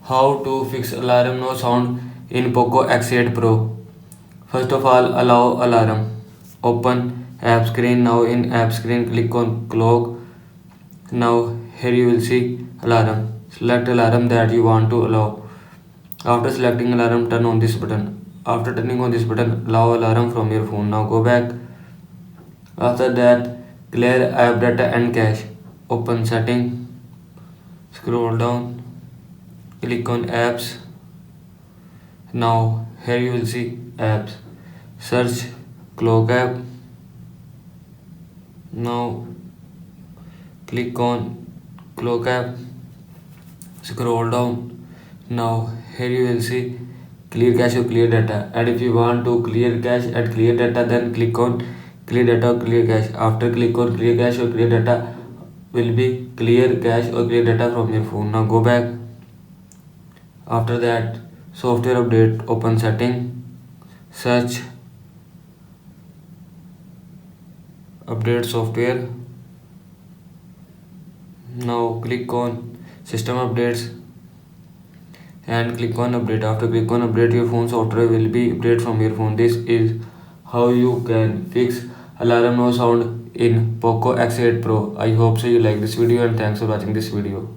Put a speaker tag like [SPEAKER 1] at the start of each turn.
[SPEAKER 1] How to fix alarm no sound in Poco X8 Pro. First of all, allow alarm. Open app screen. Now in app screen, click on clock. Now here you will see alarm. Select alarm that you want to allow. After selecting alarm, turn on this button. After turning on this button, allow alarm from your phone. Now go back. After that, clear app data and cache. Open setting. Scroll down. Click on apps. Now here you will see apps. Search clock app. Now click on clock app. Scroll down. Now here you will see clear cache or clear data, and if you want to clear cache and clear data, then click on clear data or clear cache. After click on clear cache or clear data, will be clear cache or clear data from your phone. Now go back. After that, software update. Open setting. Search update software. Now click on system updates and click on update. After click on update, your phone software will be updated from your phone. This is how you can fix alarm no sound in Poco X8 Pro. I hope so you like this video, and thanks for watching this video.